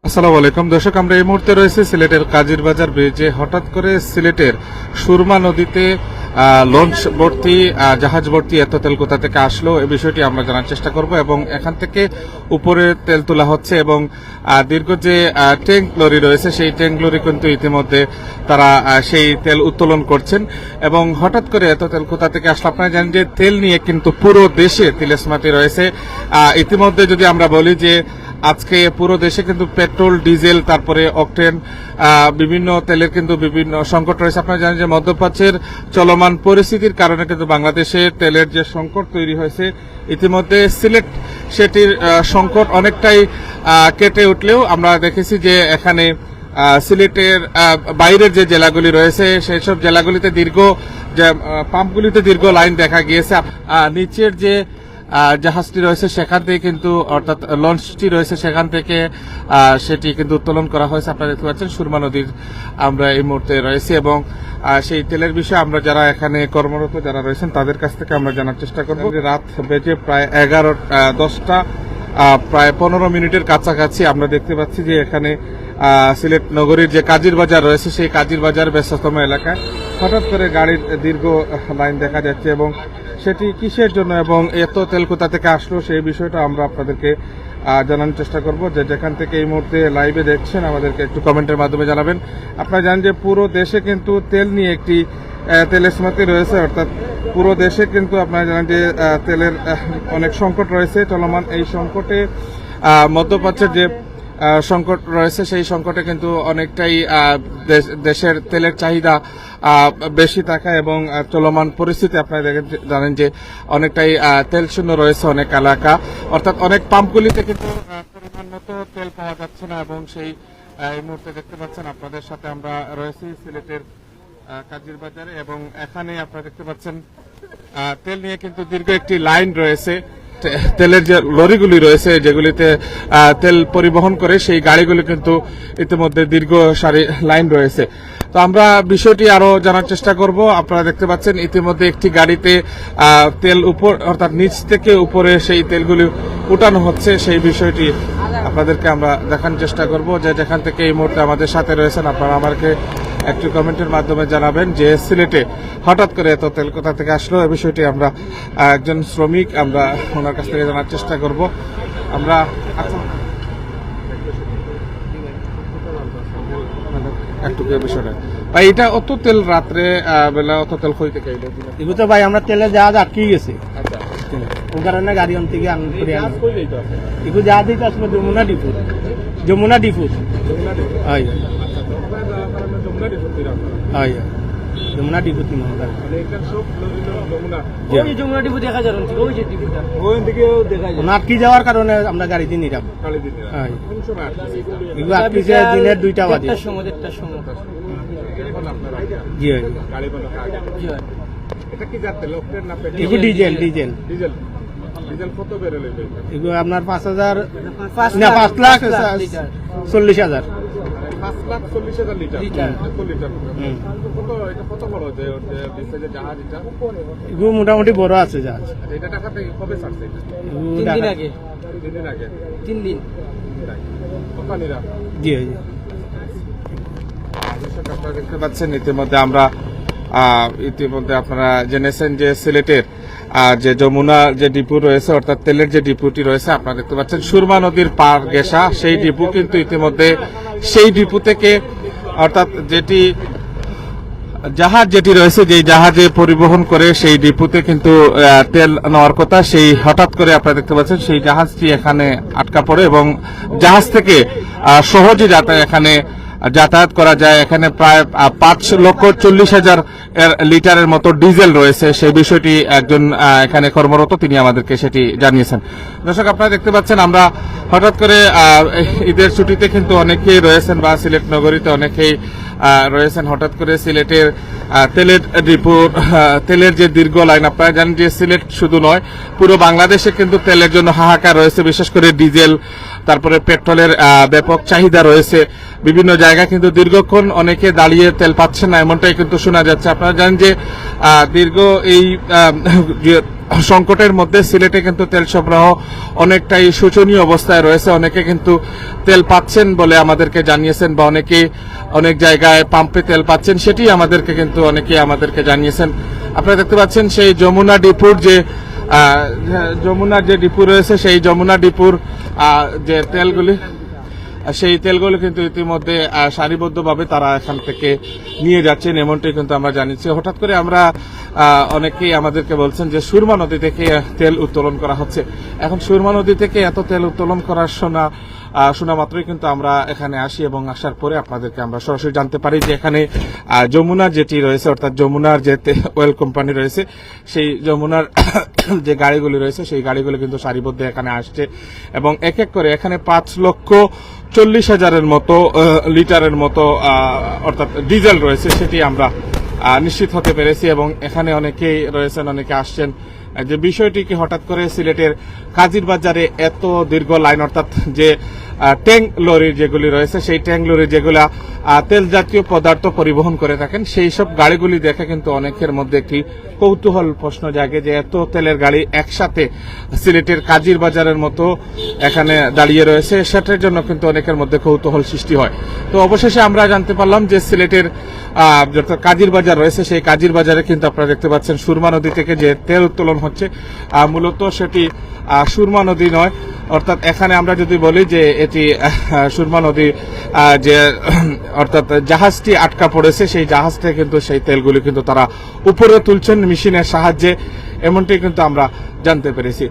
আসসালামু আলাইকুম দর্শক, আমরা এই মুহূর্তে রয়েছে সিলেটের কাজির বাজার ব্রিজে। হঠাৎ করে সিলেটের সুরমা নদীতে লঞ্চ ভর্তি জাহাজ ভর্তি এত তেল কোথা থেকে আসলো এই বিষয়টি আমরা জানার চেষ্টা করব এবং এখান থেকে উপরে তেল তোলা হচ্ছে এবং দীর্ঘ যে ট্যাঙ্ক লরি রয়েছে সেই ট্যাঙ্ক লরি কিন্তু ইতিমধ্যে তারা সেই তেল উত্তোলন করছেন এবং হঠাৎ করে এত তেল কোথা থেকে আসলো। আপনারা জানেন যে তেল নিয়ে কিন্তু পুরো দেশে তিলেসমাতি রয়েছে। ইতিমধ্যে যদি আমরা বলি যে আজকে পুরো দেশে কিন্তু পেট্রোল, ডিজেল, তারপরে অকটেন বিভিন্ন তেলের কিন্তু বিভিন্ন সংকট রয়েছে। আপনারা জানেন যে মধ্যপ্রাচ্যের চলমান পরিস্থিতির কারণে কিন্তু বাংলাদেশে তেলের যে সংকট তৈরি হয়েছে, ইতিমধ্যে সিলেট সেটির সংকট অনেকটাই কেটে উঠলেও আমরা দেখেছি যে এখানে সিলেটের বাইরের যে জেলাগুলি রয়েছে সেই সব জেলাগুলিতে পাম্পগুলিতে দীর্ঘ লাইন দেখা গিয়েছে। নিচের যে জাহাজটি রয়েছে সেখান থেকে কিন্তু অর্থাৎ লঞ্চটি রয়েছে সেখান থেকে সেটি কিন্তু উত্তোলন করা হয়েছে। আপনারা দেখতে পাচ্ছেন সুরমা নদীর আমরা এই মুহূর্তে রয়েছি এবং সেই তেলের বিষয়ে আমরা যারা এখানে কর্মরত যারা রয়েছেন তাদের কাছ থেকে আমরা জানার চেষ্টা করব। রাত বেজে প্রায় 10টা প্রায় 15 মিনিটের কাছাকাছি আমরা দেখতে পাচ্ছি যে এখানে সিলেট নগরীর যে কাজির বাজার রয়েছে সেই কাজির বাজার ব্যস্ততম এলাকায় হঠাৎ করে গাড়ির দীর্ঘ লাইন দেখা যাচ্ছে এবং সেটি কিসের জন্য এবং এত তেল কোথা থেকে আসলো সেই বিষয়টা আমরা আপনাদেরকে জানানোর চেষ্টা করব। যে যেখান থেকে এই মুহূর্তে লাইভে দেখছেন আমাদেরকে একটু কমেন্টের মাধ্যমে জানাবেন। আপনারা জানেন যে পুরো দেশে কিন্তু তেল নিয়ে একটি তেলেসমাতি রয়েছে, অর্থাৎ পুরো দেশে কিন্তু আপনারা জানেন যে তেলের অনেক সংকট রয়েছে চলমান। এই সংকটে মধ্যপ্রাচ্যের যে সংকট রয়েছে সেই সংকটে কিন্তু অনেকটাই দেশের তেলের চাহিদা বেশি থাকা এবং চলমান পরিস্থিতি আপনারা জানেন যে অনেকটাই তেল শূন্য রয়েছে অনেক এলাকা, অর্থাৎ অনেক পাম্পগুলিতে কিন্তু পরিমাণ মতো তেল পাওয়া যাচ্ছে না এবং সেই এই মুহূর্তে দেখতে পাচ্ছেন আপনাদের সাথে আমরা রয়েছি সিলেটের কাজির বাজারে এবং এখানে আপনারা দেখতে পাচ্ছেন তেল নিয়ে কিন্তু দীর্ঘ একটি লাইন রয়েছে। তেলের যে লরিগুলি রয়েছে যেগুলিতে তেল পরিবহন করে সেই গাড়িগুলি কিন্তু ইতিমধ্যে দীর্ঘ সারি লাইন রয়েছে। তো আমরা বিষয়টি আরো জানার চেষ্টা করব। আপনারা দেখতে পাচ্ছেন ইতিমধ্যে একটি গাড়িতে তেল উপর অর্থাৎ নিচ থেকে উপরে সেই তেলগুলি উঠানো হচ্ছে, সেই বিষয়টি আপনাদেরকে আমরা দেখানোর চেষ্টা করব। যে যেখান থেকে এই মুহূর্তে আমাদের সাথে রয়েছেন আপনারা আমাকে একটু কমেন্টের মাধ্যমে জানাবেন যে সিলেটে হঠাৎ করে এত তেল কোথা থেকে আসলো এই বিষয়টি আমরা একজন শ্রমিক আমরা ওনার কাছ থেকে জানার চেষ্টা করব। আমরা একটু বিষয়টা ভাই, এটা অত তেল রাত্রে বেলা অত তেল কই থেকে এগুলো তো ভাই আমরা তেলের জাহাজ আটকে গেছে, ও কারণে গাড়ি অন থেকে এগুলো জাহাজ দিতে আসলে যমুনা ডিপু যমুনা ডিপু আটকে যাওয়ার কারণে আমরা গাড়িতে নিলাম। এগুলো আটকেছে দিনের 2টা বাজে। জি এগুলো ডিজেল এগুলো আপনার 5,40,000 এগুলো মোটামুটি বড় আছে জাহাজ। জি দেখতে পাচ্ছেন ইতিমধ্যে আমরা ইতিমধ্যে আপনারা জেনেছেন যে সিলেটের যে যমুনা যে ডিপু রয়েছে অর্থাৎ তেলের যে ডিপুটি রয়েছে আপনারা দেখতে পাচ্ছেন সুরমা নদীর পার ঘেঁষা সেই ডিপু কিন্তু ইতিমধ্যে সেই ডিপু থেকে অর্থাৎ যেটি জাহাজ যেটি রয়েছে যে জাহাজে পরিবহন করে সেই ডিপুতে কিন্তু তেল নেওয়ার কথা, সেই হঠাৎ করে আপনারা দেখতে পাচ্ছেন সেই জাহাজটি এখানে আটকা পড়ে এবং জাহাজ থেকে সহজে এখানে যাতায়াত করা যায়। এখানে প্রায় 5,40,000 লিটারের মতো ডিজেল রয়েছে, সেই বিষয়টি একজন এখানে কর্মরত তিনি আমাদেরকে সেটি জানিয়েছেন। দর্শক আপনারা দেখতে পাচ্ছেন আমরা হঠাৎ করে ঈদের ছুটিতে কিন্তু অনেকেই রয়েছেন বা সিলেট নগরীতে অনেকেই রয়েছেন। হঠাৎ করে সিলেটের তেলের ডিপুর তেলের যে দীর্ঘ লাইন, আপনারা জানেন যে সিলেট শুধু নয় পুরো বাংলাদেশে কিন্তু তেলের জন্য হাহাকার রয়েছে, বিশেষ করে ডিজেল তারপরে পেট্রোলের ব্যাপক চাহিদা রয়েছে। বিভিন্ন জায়গায় কিন্তু দীর্ঘক্ষণ অনেকে দাঁড়িয়ে তেল পাচ্ছেন না, এমনটাই কিন্তু শোনা যাচ্ছে। আপনারা জানেন যে দীর্ঘ এই যে সংকটের মধ্যে সিলেটে কিন্তু তেল সরবরাহ অনেকটাই শোচনীয় অবস্থায় রয়েছে। অনেকে কিন্তু তেল পাচ্ছেন বলে আমাদেরকে জানিয়েছেন, বা অনেকে অনেক জায়গায় পাম্পে তেল পাচ্ছেন, সেটি আমাদেরকে কিন্তু অনেকে আমাদেরকে জানিয়েছেন। আপনারা দেখতে পাচ্ছেন সেই যমুনা ডিপুর যে যমুনার যে ডিপু রয়েছে, সেই যমুনা ডিপুর যে তেলগুলি, সেই তেলগুলো কিন্তু ইতিমধ্যে সারিবদ্ধভাবে তারা এখান থেকে নিয়ে যাচ্ছেন, এমনটাই কিন্তু আমরা জানিয়েছি। হঠাৎ করে আমরা অনেকেই আমাদেরকে বলছেন যে সুরমা নদী থেকে তেল উত্তোলন করা হচ্ছে। এখন সুরমা নদী থেকে এত তেল উত্তোলন করার শোনা মাত্রই কিন্তু আমরা এখানে আসি, এবং আসার পরে আপনাদেরকে আমরা সরাসরি জানতে পারি যে এখানে যমুনা যেটি রয়েছে, অর্থাৎ যমুনার যে অয়েল কোম্পানি রয়েছে, সেই যমুনার যে গাড়িগুলি রয়েছে, সেই গাড়িগুলো কিন্তু সারিবদ্ধ এখানে আসছে, এবং এক এক করে এখানে 5,40,000 মতো লিটারের মতো অর্থাৎ ডিজেল রয়েছে, সেটি আমরা নিশ্চিত হতে পেরেছি। এবং এখানে অনেকেই রয়েছেন, অনেকে আসছেন। যে বিষয়টি কি হঠাৎ করে সিলেটের কাজির বাজারে এত দীর্ঘ লাইন, অর্থাৎ যে ট্যাঙ্ক লরি যেগুলি রয়েছে, সেই ট্যাঙ্ক লরি যেগুলা তেল জাতীয় পদার্থ পরিবহন করে থাকেন, সেই সব গাড়িগুলি দেখে কিন্তু অনেকের মধ্যে একটি কৌতূহল প্রশ্ন জাগে যে এত তেলের গাড়ি একসাথে সিলেটের কাজির বাজারের মতো এখানে দাঁড়িয়ে রয়েছে, সেটার জন্য কিন্তু অনেকের মধ্যে কৌতূহল সৃষ্টি হয়। তো অবশেষে আমরা জানতে পারলাম যে সিলেটের কাজির বাজার রয়েছে, সেই কাজির বাজারে কিন্তু আপনারা দেখতে পাচ্ছেন সুরমা নদী থেকে যে তেল উত্তোলন হচ্ছে, মূলত সেটি সুরমা নদী নয়, অর্থাৎ এখানে আমরা যদি বলি যে এটি সুরমা নদী যে অর্থাৎ জাহাজটি আটকা পড়েছে, সেই জাহাজ থেকে কিন্তু সেই তেলগুলি কিন্তু তারা উপরে তুলছেন মেশিনের সাহায্যে, এমনটি কিন্তু আমরা জানতে পেরেছি।